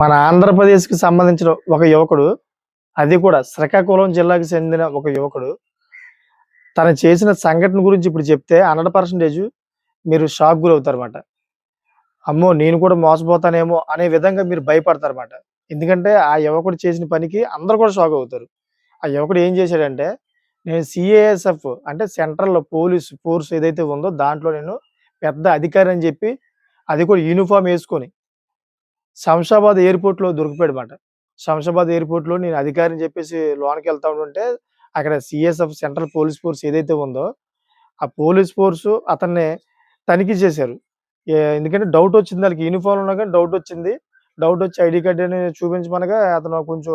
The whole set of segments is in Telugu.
మన ఆంధ్రప్రదేశ్‌కి సంబంధించిన ఒక యువకుడు, అది కూడా శ్రీకాకుళం జిల్లాకి చెందిన ఒక యువకుడు, తను చేసిన సంఘటన గురించి ఇప్పుడు చెప్తే 100% మీరు షాక్ గురవుతారన్నమాట. అమ్మో! నేను కూడా మోసపోతానేమో అనే విధంగా మీరు భయపడతారన్నమాట. ఎందుకంటే ఆ యువకుడు చేసిన పనికి అందరూ కూడా షాక్ అవుతారు. ఆ యువకుడు ఏం చేశాడంటే, నేను సీఏఎస్ఎఫ్ అంటే సెంట్రల్ పోలీస్ ఫోర్స్ ఏదైతే ఉందో దాంట్లో నేను పెద్ద అధికారి అని చెప్పి, అది కూడా యూనిఫార్మ్ యేసుకొని శంషాబాద్ ఎయిర్‌పోర్ట్‌లో దొరికిపోయాడన్నమాట. శంషాబాద్ ఎయిర్‌పోర్ట్‌లో నేను అధికారిని చెప్పేసి లోనకెళ్తా ఉంటుంటే, అక్కడ సీఎస్ఎఫ్ సెంట్రల్ పోలీస్ ఫోర్స్ ఏదైతే ఉందో, ఆ పోలీస్ ఫోర్సు అతన్ని తనిఖీ చేశారు. ఎందుకంటే డౌటొచ్చింది ఆళ్ళకి యూనిఫార్మ్‌లో ఉన్నా గాని డౌటొచ్చింది. డౌటొచ్చి ఐడీ కార్డ్ అని చూపించమనగా అతను కొంచెం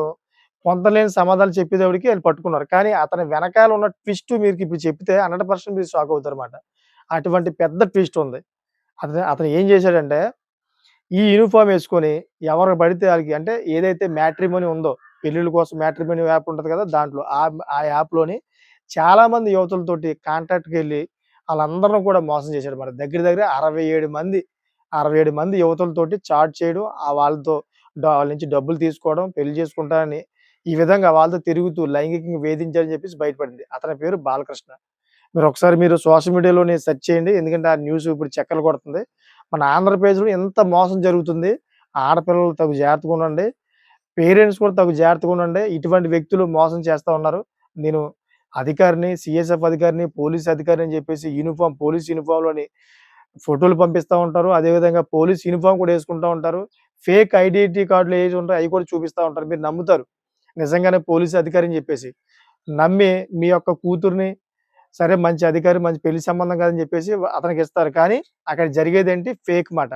పొంతలేని సమాధానాలు చెప్పేటప్పటికి ఆళ్ళు పట్టుకున్నారు. కానీ అతని వెనకాల ఉన్న ట్విస్ట్ మీకిప్పుడు చెప్తే 100% మీరు షాక్ అవుతారన్నమాట. అటువంటి పెద్ద ట్విస్ట్ ఉంది. అతను అతను ఏం చేశాడంటే ఈ యూనిఫార్మ్ యేసుకొని ఎవరు పడితే ఆళ్ళకి అంటే ఏదైతే మ్యాట్రిమోనీ ఉందో, పెళ్ళిళ్ళ కోసం మ్యాట్రిమోనీ యాప్ ఉంటది కదా! దాంట్లో ఆ యాప్‌లోని చాలామంది యువతులతోటి కాంటాక్ట్‌కెళ్ళి ఆళ్ళందరిని కూడా మోసం చేశాడన్నమాట. దగ్గర దగ్గర 67 మంది యువతులతోటి చాట్ చేయడం, వాళ్ళతో వాళ్ళ నుంచి డబ్బులు తీసుకోవడం, పెళ్లి చేసుకుంటానని ఈ విధంగా వాళ్ళతో తిరుగుతూ లైంగికంగా వేధించాడని చెప్పేసి బయటపడింది. అతని పేరు బాలకృష్ణ. మీరు సోషల్ మీడియాలోని సెర్చ్ చేయండి. ఎందుకంటే ఆ న్యూస్ ఇప్పుడు చక్కర్లు కొడుతుంది. మన ఆంధ్రప్రదేశ్‌లో ఇంత మోసం జరుగుతుంది. ఆడపిల్లలు తగు జాగ్రత్తగుండండి. పేరెంట్స్ కూడా తగు జాగ్రత్తగుండండి. ఇటువంటి వ్యక్తులు మోసం చేస్తా ఉన్నారు. నేను అధికారిని, సీఎస్ఎఫ్ అధికారిని, పోలీస్ అధికారిని అని చెప్పేసి పోలీస్ యూనిఫార్మ్‌లోని ఫోటోలు పంపిస్తా ఉంటారు. అదేవిధంగా పోలీస్ యూనిఫార్మ్ కూడా యేసుకుంటా ఉంటారు. ఫేక్ ఐడెంటిటీ కార్డ్‌లు ఏవి ఉంటాయో అయి కూడా చూపిస్తా ఉంటారు. మీరు నమ్ముతారు. నిజంగానే పోలీస్ అధికారి అని చెప్పేసి. నమ్మి మీ యొక్క కూతురిని సరే మంచి అధికారి, మంచి పెళ్లి సంబంధం కాదని చెప్పేసి అతనికిస్తారు. కానీ అక్కడ జరిగేదేంటి ఫేక్ మాట.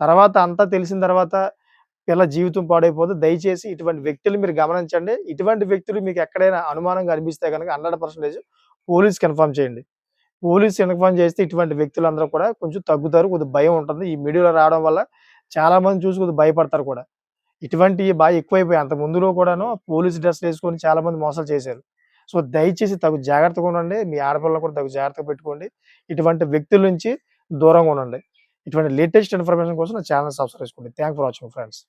తర్వాత అంతా తెలిసిన తర్వాత పిల్ల జీవితం పాడైపోద్ది. దయచేసి ఇటువంటి వ్యక్తులు మీరు గమనించండి. ఇటువంటి వ్యక్తులు మీకెక్కడైనా అనుమానంగా అనిపిస్తే గనక 100% పోలీస్‌కి ఇన్ఫార్మ్ చేయండి. పోలీస్ ఇన్ఫార్మ్ చేస్తే ఇటువంటి వ్యక్తులందరూ కూడా కొంచెం తగ్గుతారు. కొద్దిగా భయం ఉంటుంది. ఈ మీడియాలో రావడం వల్ల చాలామంది చూసి కొద్దిగా భయపడతారు కూడా. ఇటువంటియి ఎక్కువైపోయాయి. అంతకు ముందులో కూడాను పోలీస్ డ్రెస్సులేసుకొని చాలామంది మోసాలు చేశారు. సో, దయచేసి తగు జాగ్రత్తగా ఉండండి. మీ ఆడపిల్లలని కూడా తగు జాగ్రత్తగా పెట్టుకోండి. ఇటువంటి వ్యక్తుల నుంచి దూరంగా ఉండండి. ఇటువంటి లేటెస్ట్ ఇన్ఫర్మేషన్ కోసం నా ఛానెల్ సబ్స్క్రైబ్ చేసుకోండి. Thank for watching friends.